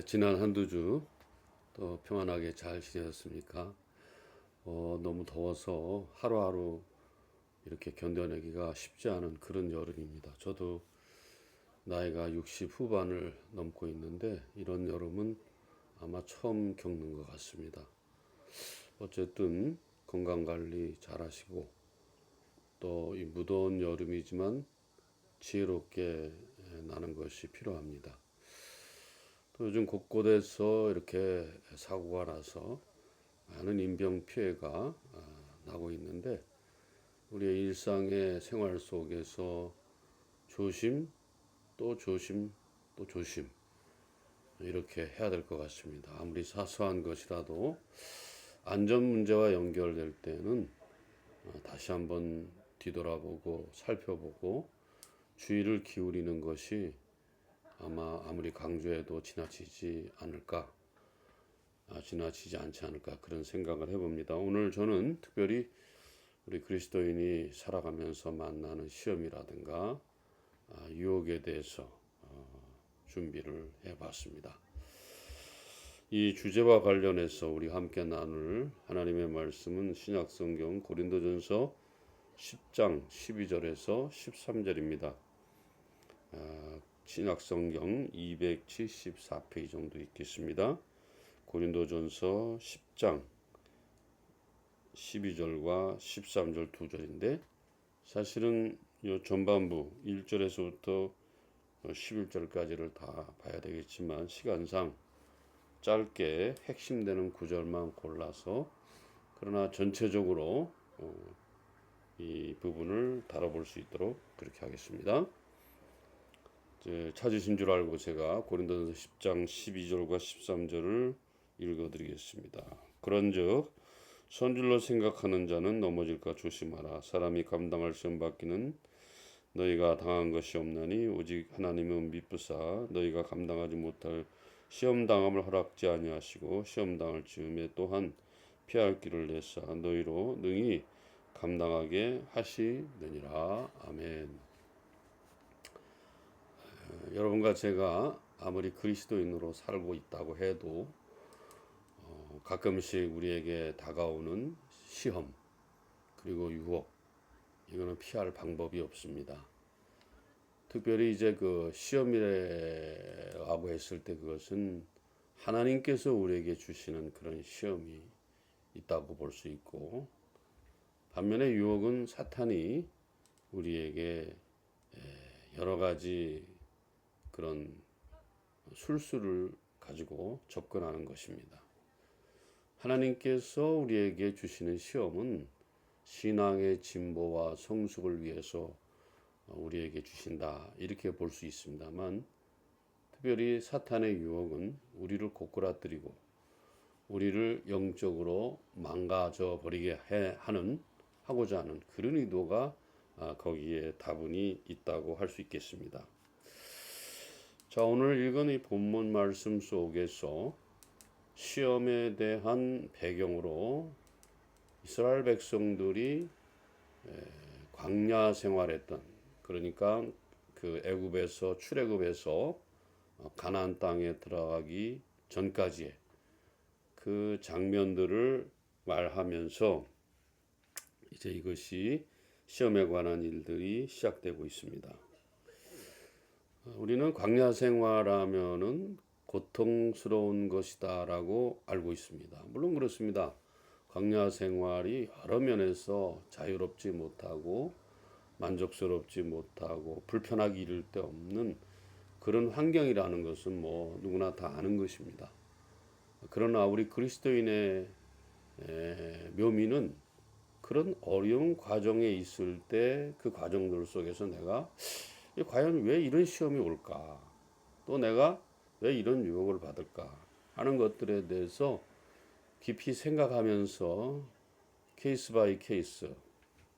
지난 한두 주 또 평안하게 잘 지내셨습니까? 너무 더워서 하루하루 이렇게 견뎌내기가 쉽지 않은 그런 여름입니다. 저도 나이가 60 후반을 넘고 있는데 이런 여름은 아마 처음 겪는 것 같습니다. 어쨌든 건강 관리 잘 하시고 또 이 무더운 여름이지만 지혜롭게 나는 것이 필요합니다. 또 요즘 곳곳에서 이렇게 사고가 나서 많은 인명 피해가 나고 있는데 우리의 일상의 생활 속에서 조심 또 조심 또 조심 이렇게 해야 될 것 같습니다. 아무리 사소한 것이라도 안전 문제와 연결될 때는 다시 한번 뒤돌아보고 살펴보고 주의를 기울이는 것이 아무리 강조해도 지나치지 않지 않을까 그런 생각을 해봅니다. 오늘 저는 특별히 우리 그리스도인이 살아가면서 만나는 시험이라든가 유혹에 대해서 준비를 해봤습니다. 이 주제와 관련해서 우리 함께 나눌 하나님의 말씀은 신약성경 고린도전서 10장 12절에서 13절입니다. 신약성경 274페이지 정도 있겠습니다. 고린도전서 10장 12절과 13절 두 절인데 사실은 이 전반부 1절에서부터 11절까지를 다 봐야 되겠지만 시간상 짧게 핵심되는 구절만 골라서 그러나 전체적으로 이 부분을 다뤄볼 수 있도록 그렇게 하겠습니다. 찾으신 줄 알고 제가 고린도전서 10장 12절과 13절을 읽어드리겠습니다. 그런즉 선줄로 생각하는 자는 넘어질까 조심하라. 사람이 감당할 시험 받기는 너희가 당한 것이 없나니 오직 하나님은 미쁘사 너희가 감당하지 못할 시험 당함을 허락지 아니하시고 시험 당할 즈음에 또한 피할 길을 내사 너희로 능히 감당하게 하시느니라. 아멘. 여러분과 제가 아무리 그리스도인으로 살고 있다고 해도 가끔씩 우리에게 다가오는 시험 그리고 유혹 이거는 피할 방법이 없습니다. 특별히 이제 그 시험이라고 했을 때 그것은 하나님께서 우리에게 주시는 그런 시험이 있다고 볼 수 있고 반면에 유혹은 사탄이 우리에게 여러 가지 그런 술수를 가지고 접근하는 것입니다. 하나님께서 우리에게 주시는 시험은 신앙의 진보와 성숙을 위해서 우리에게 주신다 이렇게 볼 수 있습니다만 특별히 사탄의 유혹은 우리를 고꾸라뜨리고 우리를 영적으로 망가져 버리게 하고자 하는 그런 의도가 거기에 다분히 있다고 할 수 있겠습니다. 자, 오늘 읽은 이 본문 말씀 속에서 시험에 대한 배경으로 이스라엘 백성들이 광야 생활했던 그러니까 그 애굽에서 출애굽에서 가나안 땅에 들어가기 전까지의 그 장면들을 말하면서 이제 이것이 시험에 관한 일들이 시작되고 있습니다. 우리는 광야 생활하면은 고통스러운 것이다라고 알고 있습니다. 물론 그렇습니다. 광야 생활이 여러 면에서 자유롭지 못하고 만족스럽지 못하고 불편하기 이를 데 없는 그런 환경이라는 것은 뭐 누구나 다 아는 것입니다. 그러나 우리 그리스도인의 묘미는 그런 어려운 과정에 있을 때 그 과정들 속에서 내가 과연 왜 이런 시험이 올까? 또 내가 왜 이런 유혹을 받을까? 하는 것들에 대해서 깊이 생각하면서 케이스 바이 케이스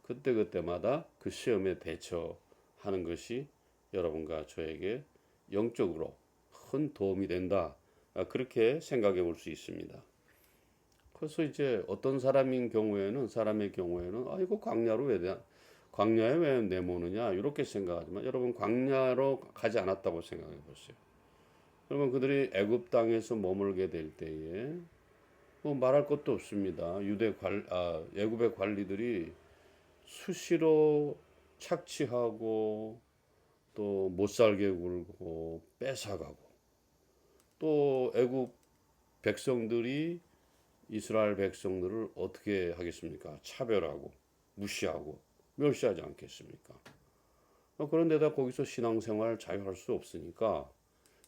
그때그때마다 그 시험에 대처하는 것이 여러분과 저에게 영적으로 큰 도움이 된다. 그렇게 생각해 볼 수 있습니다. 그래서 이제 어떤 사람의 경우에는 이거 광야에 왜 내모느냐 이렇게 생각하지만 여러분 광야로 가지 않았다고 생각해 보세요. 그러면 그들이 애굽 땅에서 머물게 될 때에 뭐 말할 것도 없습니다. 애굽의 관리들이 수시로 착취하고 또 못살게 굴고 뺏어가고, 또 애굽 백성들이 이스라엘 백성들을 어떻게 하겠습니까? 차별하고 무시하고 멸시하지 않겠습니까? 그런데다 거기서 신앙생활 자유할 수 없으니까,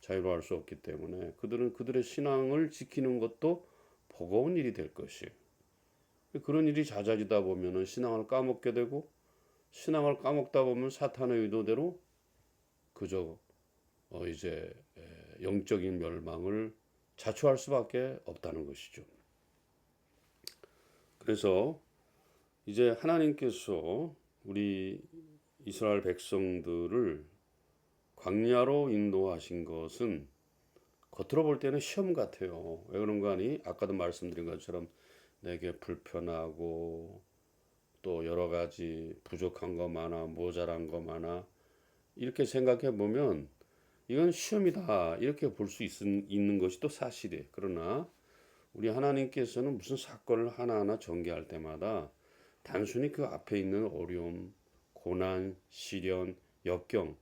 자유로 할 수 없기 때문에 그들은 그들의 신앙을 지키는 것도 버거운 일이 될 것이에요. 그런 일이 잦아지다 보면은 신앙을 까먹게 되고, 신앙을 까먹다 보면 사탄의 의도대로 그저 이제 영적인 멸망을 자초할 수밖에 없다는 것이죠. 그래서 이제 하나님께서 우리 이스라엘 백성들을 광야로 인도하신 것은 겉으로 볼 때는 시험 같아요. 왜 그런가 하니, 아까도 말씀드린 것처럼 내게 불편하고 또 여러 가지 부족한 거 많아, 모자란 거 많아, 이렇게 생각해 보면 이건 시험이다, 이렇게 볼 수 있는 것이 또 사실이에요. 그러나 우리 하나님께서는 무슨 사건을 하나하나 전개할 때마다 단순히 그 앞에 있는 어려움, 고난, 시련, 역경,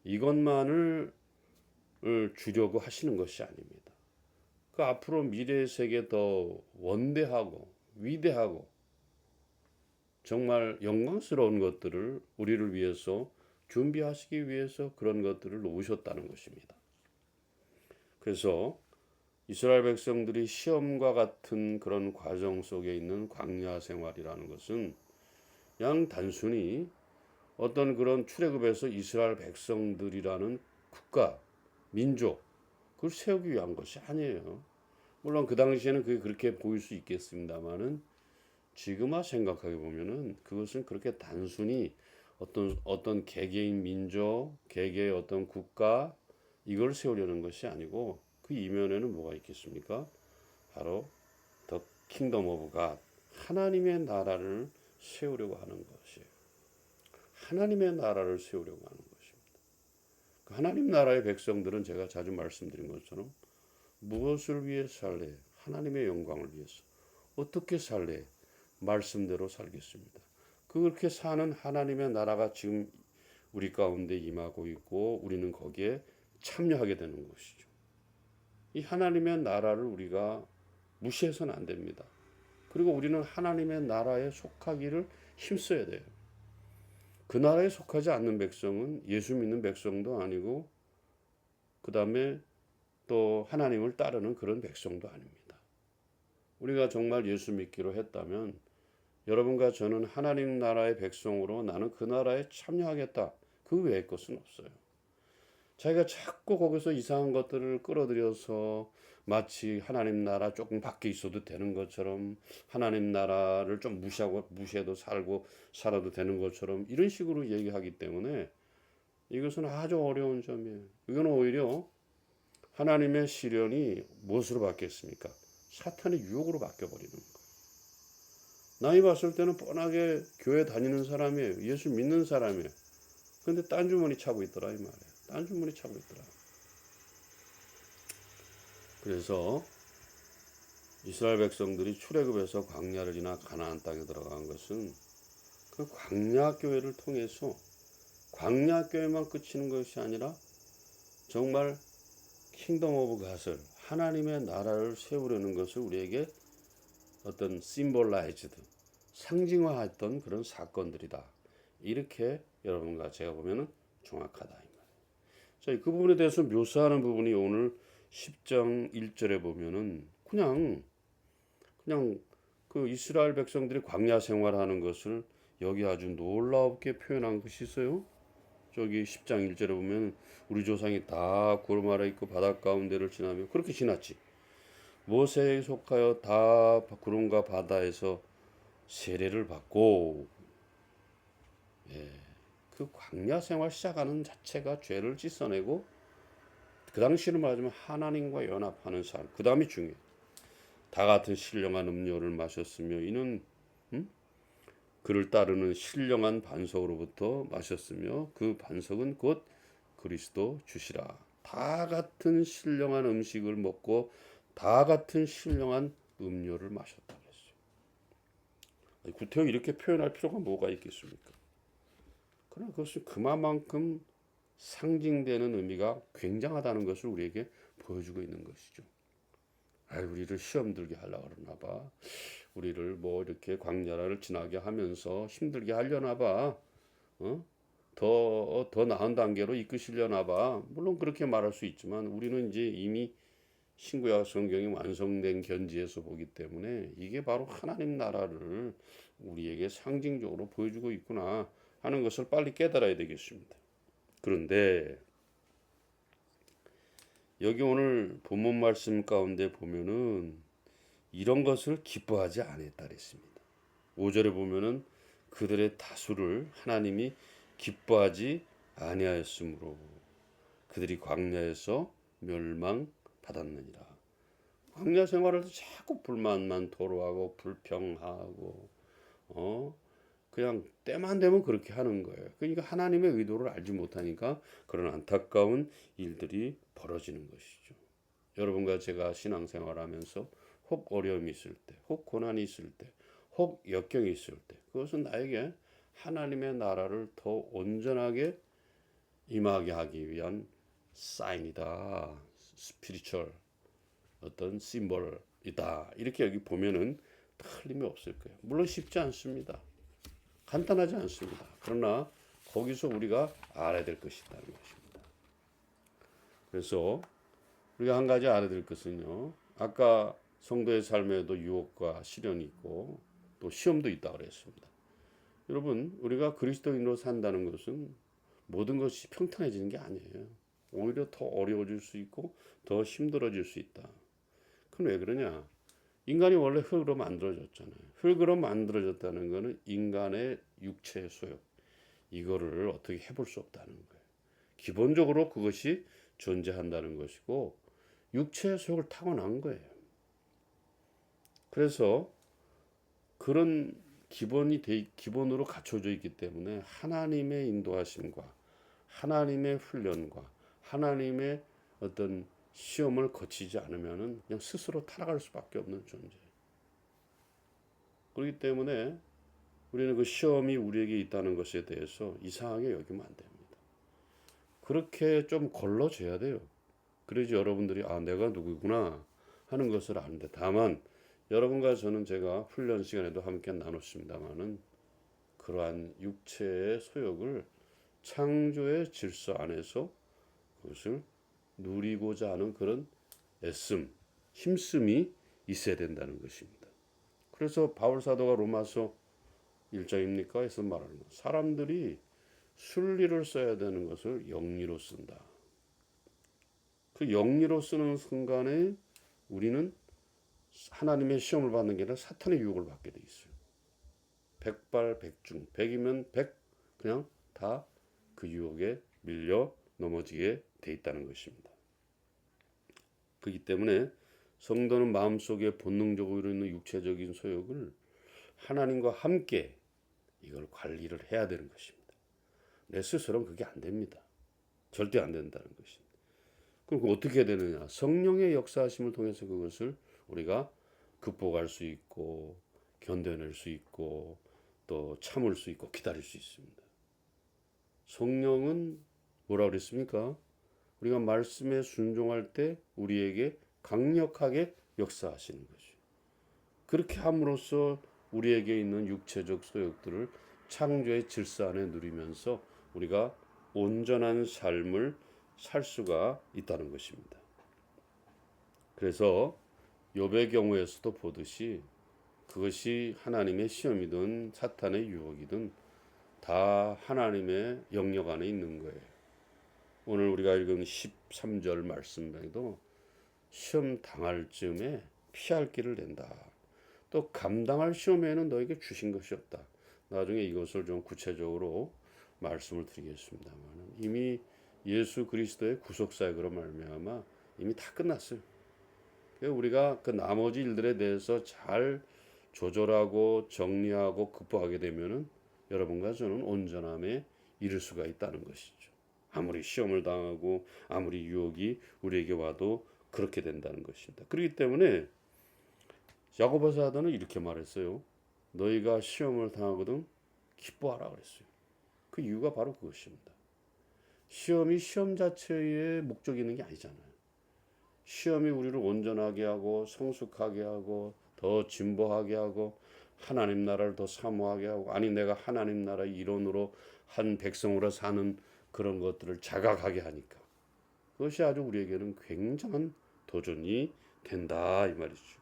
이것만을 주려고 하시는 것이 아닙니다. 그 앞으로 미래의 세계 더 원대하고 위대하고 정말 영광스러운 것들을 우리를 위해서 준비하시기 위해서 그런 것들을 놓으셨다는 것입니다. 그래서 이스라엘 백성들이 시험과 같은 그런 과정 속에 있는 광야 생활이라는 것은 그냥 단순히 어떤 그런 출애굽에서 이스라엘 백성들이라는 국가, 민족, 그걸 세우기 위한 것이 아니에요. 물론 그 당시에는 그게 그렇게 보일 수 있겠습니다만은, 지금아 생각하게 보면은 그것은 그렇게 단순히 어떤 개개인 민족, 개개의 어떤 국가, 이걸 세우려는 것이 아니고, 그 이면에는 뭐가 있겠습니까? 바로 더 킹덤 오브 갓, 하나님의 나라를 세우려고 하는 것이에요. 하나님의 나라를 세우려고 하는 것입니다. 그 하나님 나라의 백성들은 제가 자주 말씀드린 것처럼 무엇을 위해 살래? 하나님의 영광을 위해서. 어떻게 살래? 말씀대로 살겠습니다. 그렇게 사는 하나님의 나라가 지금 우리 가운데 임하고 있고, 우리는 거기에 참여하게 되는 것이죠. 이 하나님의 나라를 우리가 무시해서는 안 됩니다. 그리고 우리는 하나님의 나라에 속하기를 힘써야 돼요. 그 나라에 속하지 않는 백성은 예수 믿는 백성도 아니고, 그 다음에 또 하나님을 따르는 그런 백성도 아닙니다. 우리가 정말 예수 믿기로 했다면 여러분과 저는 하나님 나라의 백성으로 나는 그 나라에 참여하겠다, 그 외의 것은 없어요. 자기가 자꾸 거기서 이상한 것들을 끌어들여서 마치 하나님 나라 조금 밖에 있어도 되는 것처럼, 하나님 나라를 좀 무시해도 살아도 되는 것처럼 이런 식으로 얘기하기 때문에 이것은 아주 어려운 점이에요. 이건 오히려 하나님의 시련이 무엇으로 바뀌었습니까? 사탄의 유혹으로 바뀌어버리는 거예요. 나이 봤을 때는 뻔하게 교회 다니는 사람이에요. 예수 믿는 사람이에요. 근데 딴 주머니 차고 있더라, 이 말이에요. 딴 주머니 차고 있더라. 그래서 이스라엘 백성들이 출애굽에서 광야를 지나 가나안 땅에 들어간 것은 그 광야 교회를 통해서 광야 교회만 그치는 것이 아니라 정말 킹덤 오브 갓을, 하나님의 나라를 세우려는 것을 우리에게 어떤 심볼라이즈드, 상징화했던 그런 사건들이다. 이렇게 여러분과 제가 보면은 정확하다, 이 말이에요. 자, 그 부분에 대해서 묘사하는 부분이 오늘 10장 1절에 보면은 그냥 그 이스라엘 백성들이 광야 생활하는 것을 여기 아주 놀랍게 표현한 것이 있어요. 저기 10장 1절에 보면 우리 조상이 다 구름 아래 있고 바닷 가운데를 지나며, 그렇게 지났지. 모세에 속하여 다 구름과 바다에서 세례를 받고, 그 광야 생활 시작하는 자체가 죄를 씻어내고, 그 당시로 말하자면 하나님과 연합하는 삶, 그 다음이 중요해. 다 같은 신령한 음료를 마셨으며 이는 그를 따르는 신령한 반석으로부터 마셨으며 그 반석은 곧 그리스도 주시라. 다 같은 신령한 음식을 먹고 다 같은 신령한 음료를 마셨다 그랬어요. 구태여 이렇게 표현할 필요가 뭐가 있겠습니까? 그러나 그것은 그만큼 상징되는 의미가 굉장하다는 것을 우리에게 보여주고 있는 것이죠. 우리를 시험 들게 하려고 그러나 봐. 우리를 뭐 이렇게 광야를 지나게 하면서 힘들게 하려나 봐. 어? 더 나은 단계로 이끄시려나 봐. 물론 그렇게 말할 수 있지만 우리는 이제 이미 신구약 성경이 완성된 견지에서 보기 때문에 이게 바로 하나님 나라를 우리에게 상징적으로 보여주고 있구나 하는 것을 빨리 깨달아야 되겠습니다. 그런데 여기 오늘 본문 말씀 가운데 보면은 이런 것을 기뻐하지 않았다 그랬습니다. 5절에 보면은 그들의 다수를 하나님이 기뻐하지 아니하였으므로 그들이 광야에서 멸망받았느니라. 광야 생활에서 자꾸 불만만 토로하고 불평하고 그냥 때만 되면 그렇게 하는 거예요. 그러니까 하나님의 의도를 알지 못하니까 그런 안타까운 일들이 벌어지는 것이죠. 여러분과 제가 신앙생활하면서 혹 어려움이 있을 때, 혹 고난이 있을 때, 혹 역경이 있을 때 그것은 나에게 하나님의 나라를 더 온전하게 임하게 하기 위한 사인이다. 스피리추얼 어떤 심벌이다. 이렇게 여기 보면은 틀림이 없을 거예요. 물론 쉽지 않습니다. 간단하지 않습니다. 그러나 거기서 우리가 알아야 될 것이 있다는 것입니다. 그래서 우리가 한 가지 알아야 될 것은요. 아까 성도의 삶에도 유혹과 시련이 있고 또 시험도 있다고 그랬습니다. 여러분, 우리가 그리스도인으로 산다는 것은 모든 것이 평탄해지는 게 아니에요. 오히려 더 어려워질 수 있고 더 힘들어질 수 있다. 그건 왜 그러냐? 인간이 원래 흙으로 만들어졌잖아요. 흙으로 만들어졌다는 것은 인간의 육체의 소욕. 이거를 어떻게 해볼 수 없다는 거예요. 기본적으로 그것이 존재한다는 것이고 육체의 소욕을 타고난 거예요. 그래서 그런 기본으로 갖춰져 있기 때문에 하나님의 인도하심과 하나님의 훈련과 하나님의 어떤 시험을 거치지 않으면은 그냥 스스로 타락할 수밖에 없는 존재. 그렇기 때문에 우리는 그 시험이 우리에게 있다는 것에 대해서 이상하게 여기면 안 됩니다. 그렇게 좀 걸러줘야 돼요. 그래야지 여러분들이 내가 누구구나 하는 것을 아는데, 다만 여러분과 저는 제가 훈련 시간에도 함께 나눴습니다만은 그러한 육체의 소욕을 창조의 질서 안에서 그것을 누리고자 하는 그런 애씀, 힘씀이 있어야 된다는 것입니다. 그래서 바울 사도가 로마서 1장입니까? 에서 말하는 것. 사람들이 순리를 써야 되는 것을 영리로 쓴다. 그 영리로 쓰는 순간에 우리는 하나님의 시험을 받는 게 아니라 사탄의 유혹을 받게 돼 있어요. 백발백중, 백이면 백 그냥 다 그 유혹에 밀려 넘어지게 돼 있다는 것입니다. 그렇기 때문에 성도는 마음속에 본능적으로 있는 육체적인 소욕을 하나님과 함께 이걸 관리를 해야 되는 것입니다. 내 스스로는 그게 안 됩니다. 절대 안 된다는 것입니다. 그럼 어떻게 해야 되느냐? 성령의 역사하심을 통해서 그것을 우리가 극복할 수 있고 견뎌낼 수 있고 또 참을 수 있고 기다릴 수 있습니다. 성령은 뭐라 그랬습니까? 우리가 말씀에 순종할 때 우리에게 강력하게 역사하시는 것이죠. 그렇게 함으로써 우리에게 있는 육체적 소욕들을 창조의 질서 안에 누리면서 우리가 온전한 삶을 살 수가 있다는 것입니다. 그래서 욥의 경우에서도 보듯이 그것이 하나님의 시험이든 사탄의 유혹이든 다 하나님의 영역 안에 있는 거예요. 오늘 우리가 읽은 13절 말씀에도 시험 당할 즈음에 피할 길을 낸다. 또 감당할 시험에는 너에게 주신 것이 없다. 나중에 이것을 좀 구체적으로 말씀을 드리겠습니다만 이미 예수 그리스도의 구속사역으로 말미암아 이미 다 끝났어요. 우리가 그 나머지 일들에 대해서 잘 조절하고 정리하고 극복하게 되면은 여러분과 저는 온전함에 이를 수가 있다는 것이죠. 아무리 시험을 당하고 아무리 유혹이 우리에게 와도 그렇게 된다는 것입니다. 그렇기 때문에 야고보 사도는 이렇게 말했어요. 너희가 시험을 당하거든 기뻐하라 그랬어요. 그 이유가 바로 그것입니다. 시험이 시험 자체의 목적이 있는 게 아니잖아요. 시험이 우리를 온전하게 하고 성숙하게 하고 더 진보하게 하고 하나님 나라를 더 사모하게 하고, 아니 내가 하나님 나라의 일원으로 한 백성으로 사는 그런 것들을 자각하게 하니까 그것이 아주 우리에게는 굉장한 도전이 된다 이 말이죠.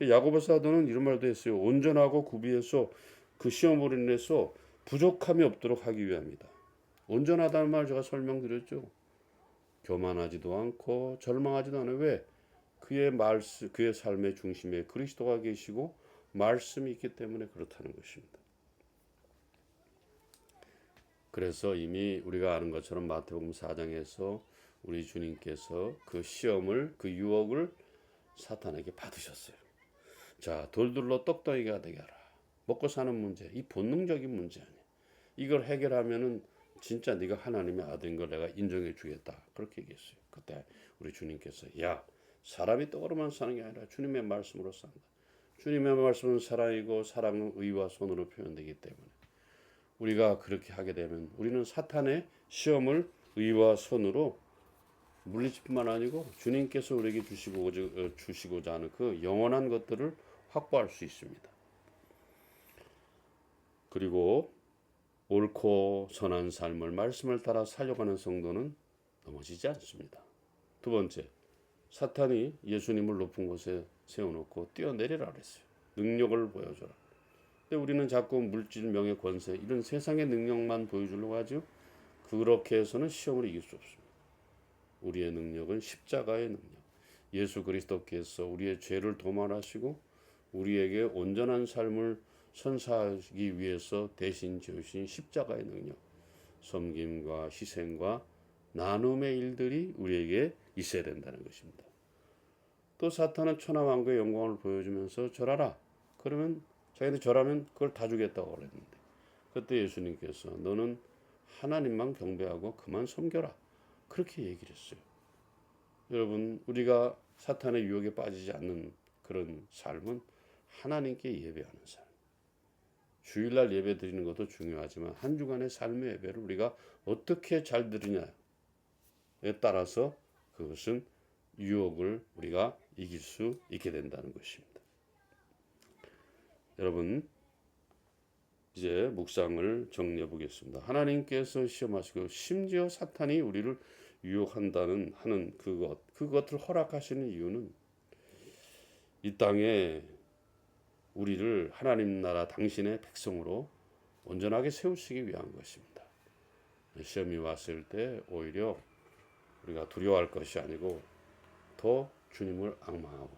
야고보 사도는 이런 말도 했어요. 온전하고 구비해서 그 시험으로 인해서 부족함이 없도록 하기 위함이다. 온전하다는 말 제가 설명드렸죠. 교만하지도 않고 절망하지도 않아요. 왜? 그의 삶의 중심에 그리스도가 계시고 말씀이 있기 때문에 그렇다는 것입니다. 그래서 이미 우리가 아는 것처럼 마태복음 4장에서 우리 주님께서 그 시험을, 그 유혹을 사탄에게 받으셨어요. 자, 돌들로 떡덩이가 되게 하라. 먹고 사는 문제, 이 본능적인 문제 아니야. 이걸 해결하면은 진짜 네가 하나님의 아들인 걸 내가 인정해 주겠다. 그렇게 얘기했어요. 그때 우리 주님께서 야, 사람이 떡으로만 사는 게 아니라 주님의 말씀으로 산다. 주님의 말씀은 사랑이고 사랑은 의와 손으로 표현되기 때문에 우리가 그렇게 하게 되면 우리는 사탄의 시험을 의와 손으로 물리칠 뿐만 아니고 주님께서 우리에게 주시고자 하는 그 영원한 것들을 확보할 수 있습니다. 그리고 옳고 선한 삶을 말씀을 따라 살려가는 성도는 넘어지지 않습니다. 두 번째, 사탄이 예수님을 높은 곳에 세워놓고 뛰어내리라 그랬어요. 능력을 보여줘라. 근데 우리는 자꾸 물질, 명예, 권세 이런 세상의 능력만 보여주려고 하죠. 그렇게 해서는 시험을 이길 수 없습니다. 우리의 능력은 십자가의 능력. 예수 그리스도께서 우리의 죄를 도말하시고 우리에게 온전한 삶을 선사하기 위해서 대신 지으신 십자가의 능력, 섬김과 희생과 나눔의 일들이 우리에게 있어야 된다는 것입니다. 또 사탄은 천하만국의 영광을 보여주면서 절하라. 그러면 자기들 절하면 그걸 다 주겠다고 그랬는데 그때 예수님께서 너는 하나님만 경배하고 그만 섬겨라. 그렇게 얘기를 했어요. 여러분, 우리가 사탄의 유혹에 빠지지 않는 그런 삶은 하나님께 예배하는 삶. 주일날 예배 드리는 것도 중요하지만 한 주간의 삶의 예배를 우리가 어떻게 잘 드리냐에 따라서 그것은 유혹을 우리가 이길 수 있게 된다는 것입니다. 여러분, 이제 묵상을 정리해 보겠습니다. 하나님께서 시험하시고 심지어 사탄이 우리를 유혹한다는 하는 그것을 허락하시는 이유는 이 땅에 우리를 하나님 나라 당신의 백성으로 온전하게 세우시기 위한 것입니다. 시험이 왔을 때 오히려 우리가 두려워할 것이 아니고 더 주님을 앙망하고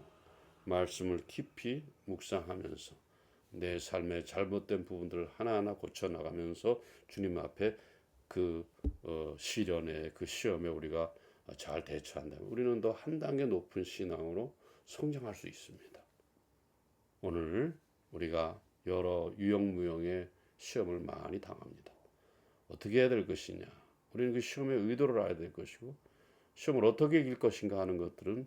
말씀을 깊이 묵상하면서 내 삶의 잘못된 부분들을 하나하나 고쳐나가면서 주님 앞에 그 시련에 그 시험에 우리가 잘 대처한다면 우리는 더 한 단계 높은 신앙으로 성장할 수 있습니다. 오늘 우리가 여러 유형무형의 시험을 많이 당합니다. 어떻게 해야 될 것이냐? 우리는 그 시험의 의도를 알아야 될 것이고 시험을 어떻게 이길 것인가 하는 것들은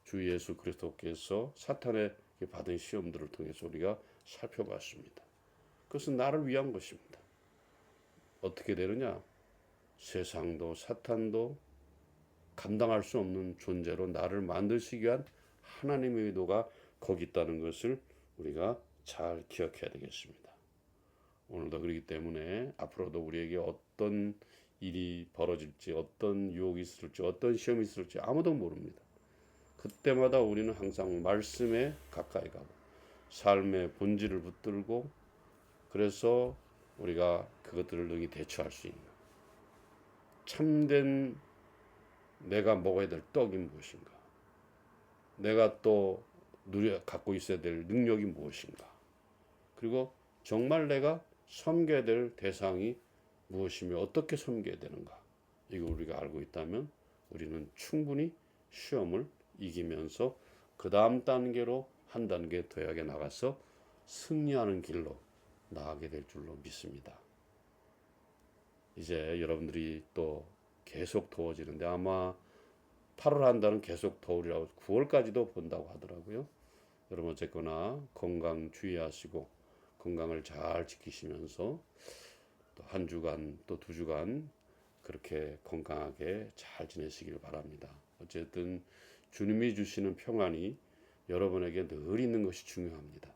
주 예수 그리스도께서 사탄에게 받은 시험들을 통해서 우리가 살펴봤습니다. 그것은 나를 위한 것입니다. 어떻게 되느냐? 세상도 사탄도 감당할 수 없는 존재로 나를 만드시기 위한 하나님의 의도가 거기 있다는 것을 우리가 잘 기억해야 되겠습니다. 오늘도 그렇기 때문에 앞으로도 우리에게 어떤 일이 벌어질지, 어떤 유혹이 있을지, 어떤 시험이 있을지 아무도 모릅니다. 그때마다 우리는 항상 말씀에 가까이 가고 삶의 본질을 붙들고 그래서 우리가 그것들을 능히 대처할 수 있는 참된 내가 먹어야 될 떡이 무엇인가, 내가 또 갖고 있어야 될 능력이 무엇인가, 그리고 정말 내가 섬겨야 될 대상이 무엇이며 어떻게 섬겨야 되는가, 이거 우리가 알고 있다면 우리는 충분히 시험을 이기면서 그 다음 단계로 한 단계 더 나가서 승리하는 길로 나아가게 될 줄로 믿습니다. 이제 여러분들이 또 계속 더워지는데 아마 8월 한 달은 계속 더우리라고 9월까지도 본다고 하더라고요. 여러분 어쨌거나 건강 주의하시고 건강을 잘 지키시면서 또 한 주간 또 두 주간 그렇게 건강하게 잘 지내시길 바랍니다. 어쨌든 주님이 주시는 평안이 여러분에게 늘 있는 것이 중요합니다.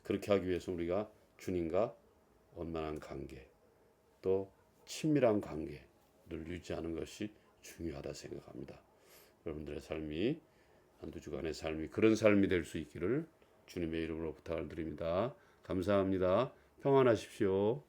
그렇게 하기 위해서 우리가 주님과 원만한 관계 또 친밀한 관계를 유지하는 것이 중요하다 생각합니다. 여러분들의 삶이 한두 주간의 삶이 그런 삶이 될 수 있기를 주님의 이름으로 부탁을 드립니다. 감사합니다. 평안하십시오.